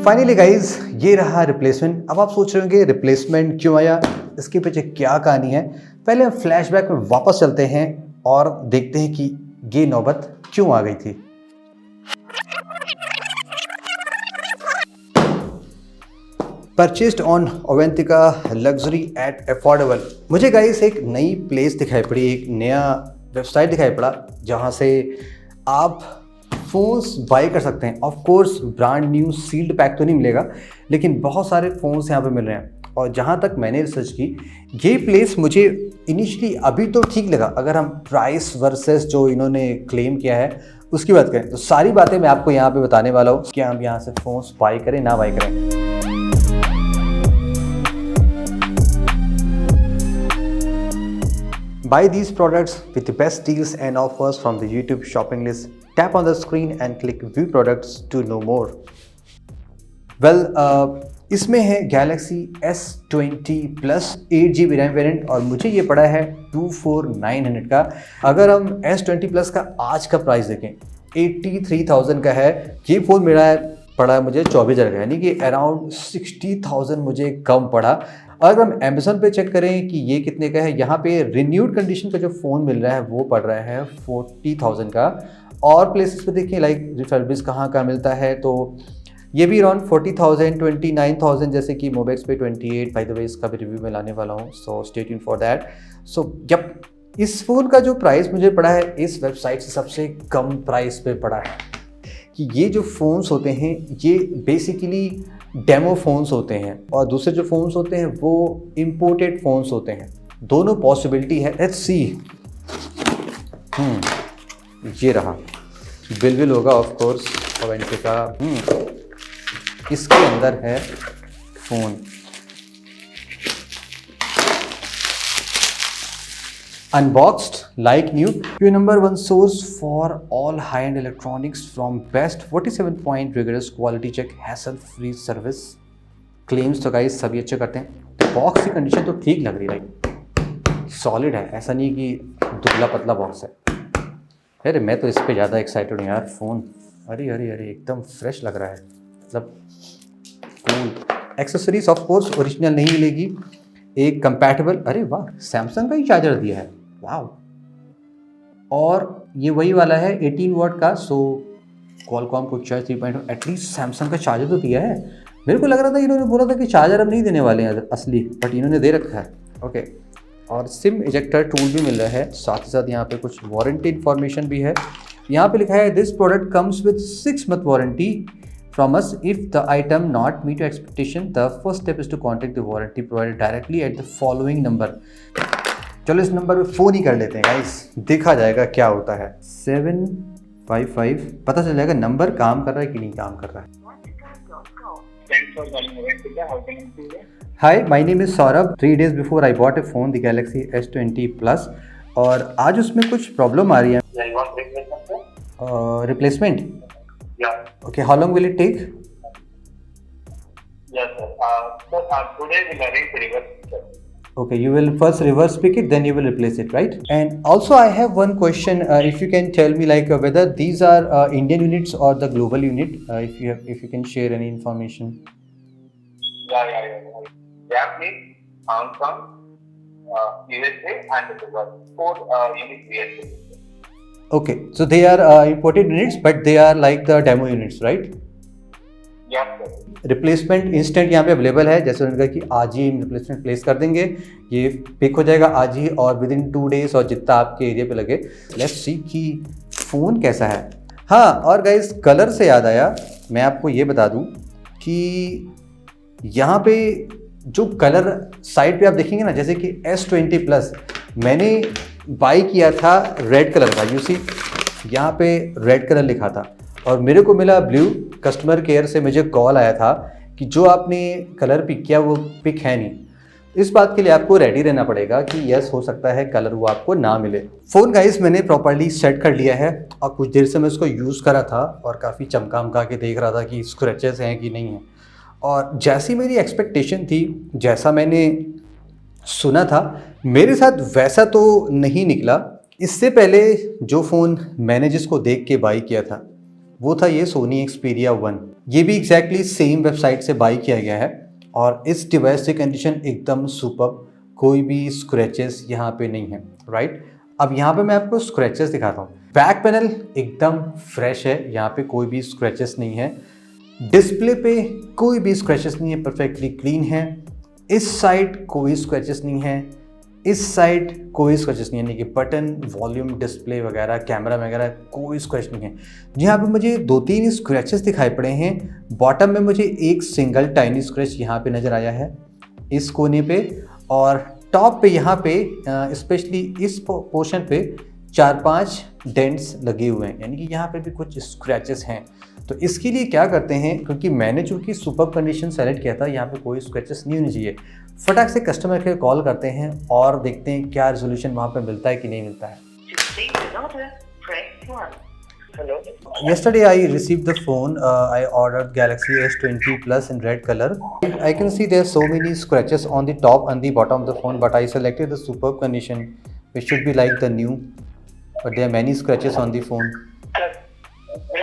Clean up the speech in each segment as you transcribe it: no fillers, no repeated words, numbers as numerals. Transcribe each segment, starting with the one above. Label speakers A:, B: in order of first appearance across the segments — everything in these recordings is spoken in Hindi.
A: फाइनली गाइज ये रहा रिप्लेसमेंट। अब आप सोच रहे होंगे रिप्लेसमेंट क्यों आया, इसके पीछे क्या कहानी है। पहले हम फ्लैशबैक में वापस चलते हैं और देखते हैं कि ये नौबत क्यों आ गई थी। Purchased on Avantika luxury at affordable. मुझे गाइस एक नई प्लेस दिखाई पड़ी, एक नया वेबसाइट दिखाई पड़ा जहां से आप फ़ोन्स बाय कर सकते हैं। Of course brand new sealed pack तो नहीं मिलेगा, लेकिन बहुत सारे फ़ोन्स यहाँ पे मिल रहे हैं। और जहाँ तक मैंने रिसर्च की, ये प्लेस मुझे इनिशियली अभी तो ठीक लगा। अगर हम प्राइस वर्सेस जो इन्होंने क्लेम किया है उसकी बात करें तो सारी बातें मैं आपको यहाँ पे बताने वाला हूँ कि हम यहाँ से फ़ोन्स बाय करें ना बाय करें। Buy these products with the best deals and offers from the YouTube shopping list. Tap on the screen and click View Products to know more. Well, इसमें है Galaxy S20 Plus 8GB RAM variant और मुझे ये पड़ा है 24,900 का। अगर हम S20 Plus का आज का प्राइस देखें 83,000 का है। ये फ़ोन मेरा पड़ा है मुझे 24,000 का, यानी कि अराउंड 60,000 मुझे कम पड़ा। अगर हम अमेज़न पे चेक करें कि ये कितने का है, यहाँ पे रिन्यूड कंडीशन का जो फ़ोन मिल रहा है वो पड़ रहा है 40,000 का। और प्लेसेस पे देखिए लाइक रिफर्बिश कहाँ का मिलता है तो ये भी अराउंड 40,000 29,000, जैसे कि मोबेक्स पे 28। बाय द वे इसका भी रिव्यू मैं लाने वाला हूँ, so stay tuned for that. So जब इस फ़ोन का जो प्राइस मुझे पड़ा है इस वेबसाइट से सबसे कम प्राइस पे पड़ा है। कि ये जो फ़ोन्स होते हैं ये बेसिकली डेमो फ़ोन्स होते हैं और दूसरे जो फ़ोन्स होते हैं वो इम्पोर्टेड फ़ोन्स होते हैं। दोनों पॉसिबिलिटी है। Let's see. ये रहा बिल होगा ऑफ कोर्स अवेंटिका। इसके अंदर है phone. Unboxed like new, your number one source for all high-end electronics from best 47-point rigorous quality check, hassle-free service claims। तो गाइस सभी अच्छे करते हैं। बॉक्स की कंडीशन तो ठीक लग रही है, लाइक सॉलिड है, ऐसा नहीं कि दुबला पतला बॉक्स है। अरे मैं तो इस पे ज़्यादा एक्साइटेड हूँ यार। फ़ोन अरे अरे अरे एकदम फ्रेश लग रहा है, मतलब cool. Accessories of course original नहीं मिलेगी। एक कंपैटिबल, अरे वाह सैमसंग का ही चार्जर दिया है, वाह। और ये वही वाला है 18 वाट का, सो क्वालकॉम को चार्ज 3.0। एटलीस्ट सैमसंग का चार्जर तो दिया है। मेरे को लग रहा था इन्होंने बोला था कि चार्जर अब नहीं देने वाले हैं असली, बट इन्होंने दे रखा है। ओके, और सिम इजेक्टर टूल भी मिल रहा है। साथ ही साथ यहाँ पे कुछ वारंटी इन्फॉर्मेशन भी है। यहाँ पे लिखा है this product comes with 6 month warranty from us. If the item not meet your expectation, the first step is to contact the warranty provider directly at the following number. चलो इस नंबर पे फ़ोन ही कर लेते हैं गाइस, देखा जाएगा क्या होता है। 755 पता चल जाएगा नंबर काम कर रहा है कि नहीं काम कर रहा है। Hi, my name is Saurabh. 3 days before I bought a phone, the Galaxy S20 Plus, और आज उसमें कुछ प्रॉब्लम आ रही है। Replacement?
B: Yeah.
A: Okay, how long will it take?
B: Yes, sir. Today we'll arrange the reverse picture.
A: Okay, you will first reverse pick it, then you will replace it, right? And also I have one question. If you can tell me like whether these are Indian units or the global unit, if you can share any information.
B: Yeah. Japanese, Hong Kong, USA, and the world. 4 units we have.
A: Okay, so they are imported units, but they are like the demo units, right?
B: Yes, sir.
A: Replacement instant यहाँ पे अवेलेबल है। जैसे उन्होंने कहा कि आज ही रिप्लेसमेंट प्लेस कर देंगे, ये पिक हो जाएगा आज ही और विद इन 2 days और जितना आपके एरिया पे लगे। लेट्स सी कि फ़ोन कैसा है। हाँ, और गाइस कलर से याद आया, मैं आपको ये बता दूँ कि यहाँ पे जो कलर साइड पे आप देखेंगे ना, जैसे कि S20 Plus मैंने बाई किया था रेड कलर का। यू सी यहाँ पे रेड कलर लिखा था और मेरे को मिला ब्लू। कस्टमर केयर से मुझे कॉल आया था कि जो आपने कलर पिक किया वो पिक है नहीं। इस बात के लिए आपको रेडी रहना पड़ेगा कि यस हो सकता है कलर वो आपको ना मिले। फ़ोन गाइस मैंने प्रॉपर्ली सेट कर लिया है और कुछ देर से मैं इसको यूज़ करा था और काफ़ी चमका के देख रहा था कि स्क्रैचेस हैं कि नहीं हैं। और जैसी मेरी एक्सपेक्टेशन थी, जैसा मैंने सुना था, मेरे साथ वैसा तो नहीं निकला। इससे पहले जो फ़ोन मैंने जिसको देख के बाई किया था वो था ये सोनी एक्सपीरिया 1। ये भी एग्जैक्टली सेम वेबसाइट से बाई किया गया है और इस डिवाइस की कंडीशन एकदम सुपर, कोई भी स्क्रैचेस यहाँ पे नहीं है, राइट। अब यहाँ पे मैं आपको स्क्रैचेस दिखाता हूँ। बैक पैनल एकदम फ्रेश है, यहाँ पे कोई भी स्क्रैचेस नहीं है। डिस्प्ले पे कोई भी स्क्रैचेस नहीं है, परफेक्टली क्लीन है। इस साइड कोई स्क्रैचेस नहीं है, इस साइड कोई स्क्रैचेस नहीं है, यानी कि बटन, वॉल्यूम, डिस्प्ले वगैरह, कैमरा वगैरह कोई स्क्रैच नहीं है। यहाँ पे मुझे 2-3 स्क्रैचेस दिखाई पड़े हैं। बॉटम में मुझे एक सिंगल टाइनी स्क्रैच यहाँ पे नज़र आया है इस कोने पे, और टॉप पे यहाँ पे स्पेशली इस पोर्शन पे 4-5 डेंट्स लगे हुए हैं, यानी कि यहाँ पे भी कुछ स्क्रैचेस हैं। तो इसके लिए क्या करते हैं, क्योंकि मैंने चूँकि सुपर कंडीशन सेलेक्ट किया था, यहाँ पे कोई स्क्रैचेस नहीं होनी चाहिए, फटाक से कस्टमर केयर कॉल करते हैं और देखते हैं क्या रेजोल्यूशन वहाँ पे मिलता है कि नहीं मिलता है।
B: Hello.
A: Yesterday I received the phone. I ordered Galaxy S20 Plus in red color. I can see there are so many scratches on the top and the bottom of the phone, but I selected the superb condition, which should be like the new, but there are many scratches on the phone.
B: Sir,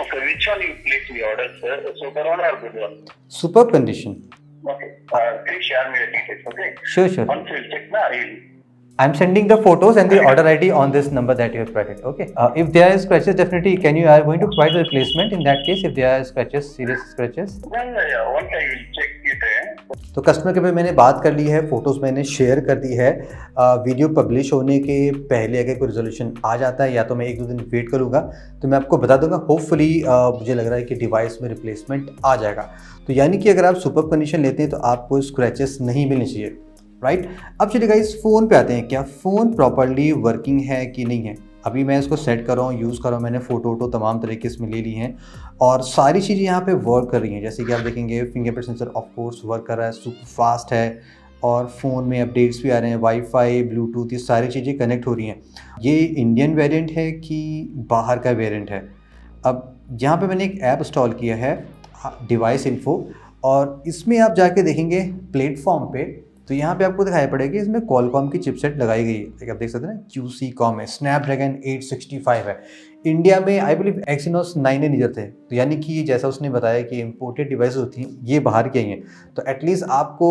B: okay, which one you placed the order, sir? Super one or good one?
A: Superb condition.
B: Okay. Please share me the details, okay?
A: Sure.
B: Once you check, na, I will.
A: I'm sending the photos and the order ID on this number that you have provided. Okay. If there are scratches, definitely are going to provide the replacement in that case if there are scratches, serious scratches.
B: Yeah. Once I will check it.
A: तो कस्टमर के पे मैंने बात कर ली है, फोटोज़ मैंने शेयर कर दी है। वीडियो पब्लिश होने के पहले अगर कोई रिजोल्यूशन आ जाता है या तो मैं 1-2 दिन वेट करूँगा, तो मैं आपको बता दूंगा। होपफुली मुझे लग रहा है कि डिवाइस में रिप्लेसमेंट आ जाएगा। तो यानी कि अगर आप सुपर कंडीशन लेते हैं तो आपको स्क्रैचेस नहीं मिलने चाहिए, राइट। अब चलिए गाइस फ़ोन पे आते हैं, क्या फ़ोन प्रॉपर्ली वर्किंग है कि नहीं है। अभी मैं इसको सेट कर रहा हूँ, यूज़ कर रहा हूँ, मैंने फ़ोटो तमाम तरीके से ले ली हैं और सारी चीज़ें यहाँ पे वर्क कर रही हैं। जैसे कि आप देखेंगे fingerprint sensor of course work कर रहा है, सुपर फास्ट है और फ़ोन में अपडेट्स भी आ रहे हैं, वाईफाई, ब्लूटूथ, ये सारी चीज़ें कनेक्ट हो रही हैं। ये इंडियन वेरिएंट है कि बाहर का वेरिएंट है। अब यहाँ पे मैंने एक ऐप इंस्टॉल किया है, डिवाइस इन्फो, और इसमें आप जाके देखेंगे प्लेटफॉर्म पे, तो यहाँ पे आपको दिखाई पड़ेगी इसमें कॉलकॉम की चिपसेट लगाई गई है। आप देख सकते हैं ना, QC-कॉम है, स्नैपड्रैगन 865 है। इंडिया में आई बिलीव एक्सिनोस 9 नीजर थे। तो यानी कि जैसा उसने बताया कि इंपोर्टेड डिवाइस होती हैं, ये बाहर की आई हैं, तो एटलीस्ट आपको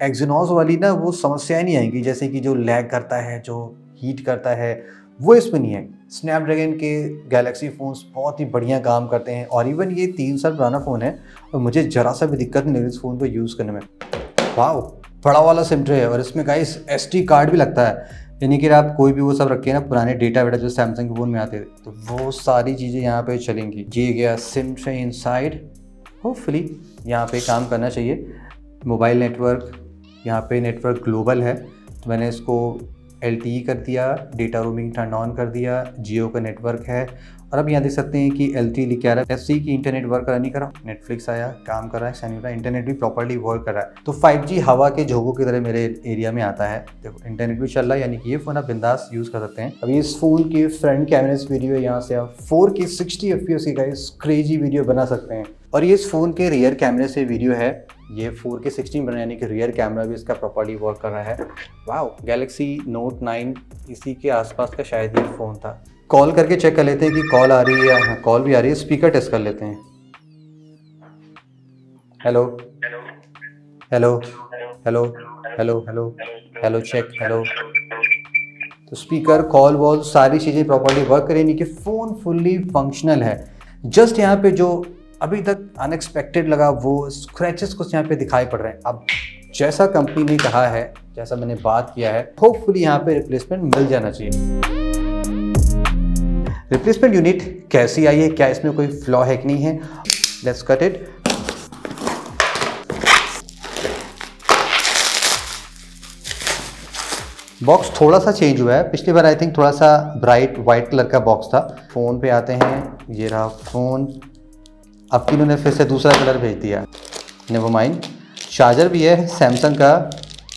A: एक्सिनोस वाली ना वो समस्याएं नहीं आएंगी, जैसे कि जो लैग करता है, जो हीट करता है, वो इसमें नहीं है। स्नैपड्रैगन के गैलेक्सी फ़ोन्स बहुत ही बढ़िया काम करते हैं और इवन ये 3 साल पुराना फ़ोन है और मुझे ज़रा सा भी दिक्कत नहीं लगी इस फ़ोन को यूज़ करने में। वाओ, बड़ा वाला सिम ट्रे है और इसमें गाइस SD कार्ड भी लगता है, यानी कि आप कोई भी वो सब रखे ना पुराने डेटा वेटा जो सैमसंग के फ़ोन में आते थे, तो वो सारी चीज़ें यहाँ पे चलेंगी। ये गया सिम ट्रे इनसाइड, होपफुली यहाँ पे काम करना चाहिए। मोबाइल नेटवर्क, यहाँ पे नेटवर्क ग्लोबल है, तो मैंने इसको LTE कर दिया, डेटा रोमिंग टर्न ऑन कर दिया, जियो का नेटवर्क है। और अब यहाँ देख सकते हैं कि LTE लिख के आ रहा है, SC की इंटरनेट वर्क कर नहीं कर रहा, नेटफ्लिक्स आया, काम कर रहा है, सैनिटा इंटरनेट भी प्रॉपर्ली वर्क कर रहा है। तो 5G हवा के झोंकों की तरह मेरे एरिया में आता है। देखो इंटरनेट भी चल रहा है, यानी कि ये फ़ोन आप बिंदास यूज़ कर सकते हैं। अभी इस फ़ोन की फ्रंट कैमरे वीडियो है, यहाँ से आप 4K 60 FPS की गाइस क्रेजी वीडियो बना सकते हैं। और ये इस फ़ोन के रियर कैमरे से वीडियो है, ये 4K 60 बना, यानी कि रियर कैमरा भी इसका प्रॉपर्ली वर्क कर रहा है। वाओ, गैलेक्सी नोट 9 इसी के आसपास का शायद ये फ़ोन था। कॉल करके चेक कर लेते हैं कि कॉल आ रही है, या कॉल भी आ रही है। स्पीकर टेस्ट कर लेते हैं। Hello hello hello hello hello hello check, hello. तो स्पीकर, कॉल वॉल सारी चीज़ें प्रॉपर्ली वर्क करें, यानी कि फ़ोन फुल्ली फंक्शनल है। जस्ट यहाँ पे जो अभी तक अनएक्सपेक्टेड लगा वो स्क्रैचेस कुछ यहाँ पे दिखाई पड़ रहे हैं। अब जैसा कंपनी ने कहा है, जैसा मैंने बात किया है, होपफुली यहाँ पे रिप्लेसमेंट मिल जाना चाहिए। रिप्लेसमेंट यूनिट कैसी आई है, क्या इसमें कोई फ्लॉ है कि नहीं है, लेट्स कट इट। बॉक्स थोड़ा सा चेंज हुआ है, पिछली बार आई थिंक थोड़ा सा ब्राइट वाइट कलर का बॉक्स था। फ़ोन पे आते हैं, ये रहा फ़ोन। अब कि इन्होंने फिर से दूसरा कलर भेज दिया, नेवर माइंड। चार्जर भी है सैमसंग का,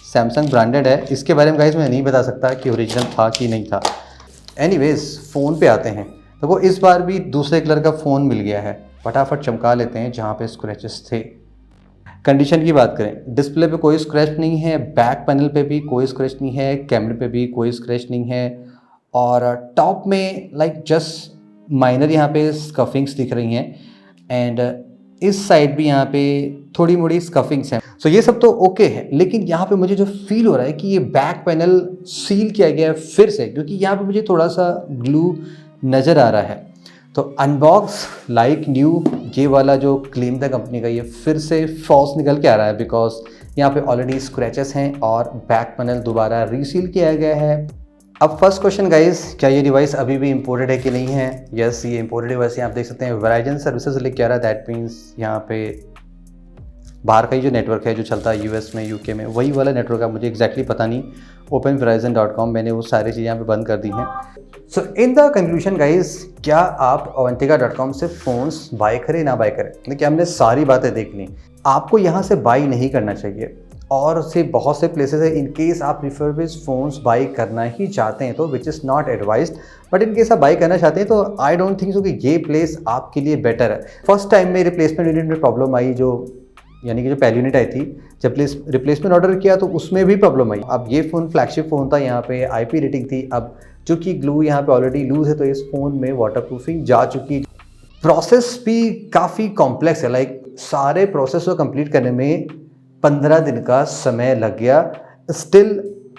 A: सैमसंग ब्रांडेड है। इसके बारे में गाइस मैं नहीं बता सकता कि ओरिजिनल था कि नहीं था। एनीवेज फ़ोन पे आते हैं, तो वो इस बार भी दूसरे कलर का फ़ोन मिल गया है। फटाफट चमका लेते हैं जहाँ पे स्क्रैचेस थे। कंडीशन की बात करें, डिस्प्ले पे कोई स्क्रैच नहीं है, बैक पैनल पे भी कोई स्क्रैच नहीं है, कैमरे पे भी कोई स्क्रैच नहीं है, और टॉप में लाइक जस्ट माइनर यहाँ पे स्कफिंग्स दिख रही हैं। एंड इस साइड भी यहाँ पे थोड़ी मोड़ी स्कफिंग्स हैं। सो ये सब तो ओके है, लेकिन यहाँ पे मुझे जो फील हो रहा है कि ये बैक पैनल सील किया गया है फिर से, क्योंकि यहाँ पे मुझे थोड़ा सा ग्लू नज़र आ रहा है। तो अनबॉक्स लाइक न्यू ये वाला जो क्लेम था कंपनी का, ये फिर से फॉल्स निकल के आ रहा है, बिकॉज यहाँ पे ऑलरेडी स्क्रैचेस हैं और बैक पैनल दोबारा रीसील किया गया है। अब फर्स्ट क्वेश्चन गाइस, क्या ये डिवाइस अभी भी इंपोर्टेड है कि नहीं है? यस, ये इंपोर्टेड डिवाइस है। आप देख सकते हैं वेराइजन सर्विसेज लेके आ रहा है, दैट मीन्स यहाँ पे बाहर का ही जो नेटवर्क है जो चलता है यूएस में, यूके में, वही वाला नेटवर्क है। मुझे एग्जैक्टली पता नहीं, openverizon.com मैंने वो सारी चीज़ें यहाँ पे बंद कर दी हैं। सो इन द कंक्लूजन गाइस, क्या आप avantika.com से फ़ोन्स बाय करें ना बाय करें? देखिए, हमने सारी बातें देख ली। आपको यहाँ से बाई नहीं करना चाहिए, और से बहुत से प्लेसेस है इन केस आप रिफर्बिश्ड फ़ोन्स बाई करना ही चाहते हैं तो which is not advised, but in case आप बाई करना चाहते हैं तो आई डोंट थिंक सो कि ये प्लेस आपके लिए बेटर है। फर्स्ट टाइम में रिप्लेसमेंट यूनिट में प्रॉब्लम आई, जो यानी कि जो पहली यूनिट आई थी, जब रिप्लेसमेंट ऑर्डर किया तो उसमें भी प्रॉब्लम आई। अब ये फ़ोन फ्लैगशिप फ़ोन था, यहाँ पे IP रेटिंग थी। अब चूँकि ग्लू यहाँ पे ऑलरेडी लूज़ है तो इस फ़ोन में वाटरप्रूफिंग जा चुकी। प्रोसेस भी काफ़ी कॉम्प्लेक्स है, लाइक सारे प्रोसेस को कंप्लीट करने में 15 दिन का समय लग गया। स्टिल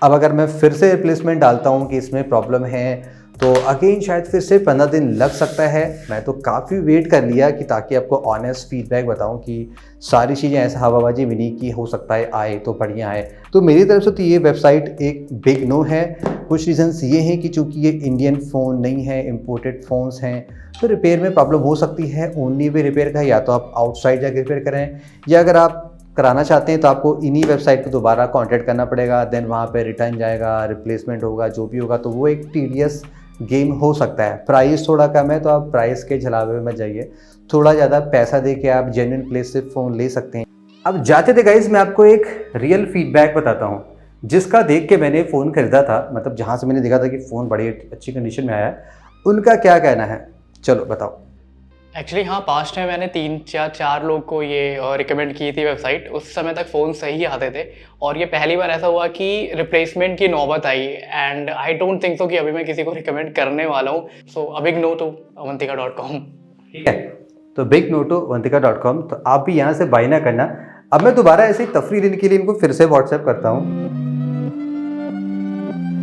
A: अब अगर मैं फिर से रिप्लेसमेंट डालता हूँ कि इसमें प्रॉब्लम है तो अगेन शायद फिर से 15 दिन लग सकता है। मैं तो काफ़ी वेट कर लिया कि ताकि आपको ऑनेस्ट फीडबैक बताऊं कि सारी चीज़ें ऐसा हवाबाजी भी नहीं की, हो सकता है आए तो बढ़िया है। तो मेरी तरफ से तो ये वेबसाइट एक बिग नो है। कुछ रीजंस ये हैं कि चूँकि ये इंडियन फ़ोन नहीं है, इम्पोर्टेड फ़ोन्स हैं, तो रिपेयर में प्रॉब्लम हो सकती है। ओनली वे रिपेयर का या तो आप आउटसाइड जाकर रिपेयर करें, या अगर आप कराना चाहते हैं तो आपको इन्हीं वेबसाइट को दोबारा कांटेक्ट करना पड़ेगा। देन वहाँ पे रिटर्न जाएगा, रिप्लेसमेंट होगा, जो भी होगा, तो वो एक टीडियस गेम हो सकता है। प्राइस थोड़ा कम है तो आप प्राइस के झलावे में जाइए, थोड़ा ज़्यादा पैसा दे के आप जेन्युइन प्लेस से फ़ोन ले सकते हैं। अब जाते थे गाइज, मैं आपको एक रियल फीडबैक बताता हूँ जिसका देख के मैंने फ़ोन खरीदा था, मतलब जहाँ से मैंने देखा था कि फ़ोन बड़ी अच्छी कंडीशन में आया है, उनका क्या कहना है, चलो बताओ।
C: एक्चुअली हाँ, पास्ट में मैंने 3-4 लोग को ये रिकमेंड की थी वेबसाइट। उस समय तक फ़ोन सही आते थे, और ये पहली बार ऐसा हुआ कि रिप्लेसमेंट की नौबत आई। And I don't think so कि अभी मैं किसी को रिकमेंड करने वाला हूँ। So a big no to avantika.com।
A: ठीक है, तो बिग नो टू avantika.com, तो आप भी यहाँ से बाई ना करना। अब मैं दोबारा ऐसे ही तफरी देने के लिए इनको फिर से व्हाट्सएप करता हूँ।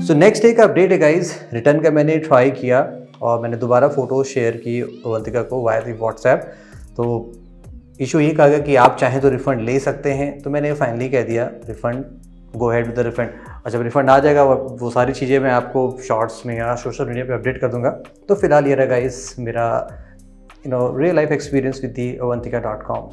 A: सो नेक्स्ट डे का अपडेट है गाइज, रिटर्न का मैंने ट्राई किया और मैंने दोबारा फ़ोटो शेयर की अवंतिका को वाया दी व्हाट्सएप। तो इशू ये कहा गया कि आप चाहें तो रिफ़ंड ले सकते हैं, तो मैंने फाइनली कह दिया refund, go head with the refund. और जब रिफ़ंड आ जाएगा वो सारी चीज़ें मैं आपको शॉर्ट्स में या सोशल मीडिया पे अपडेट कर दूंगा। तो फिलहाल ये रहा गाइस मेरा real life experience with the avantika.com।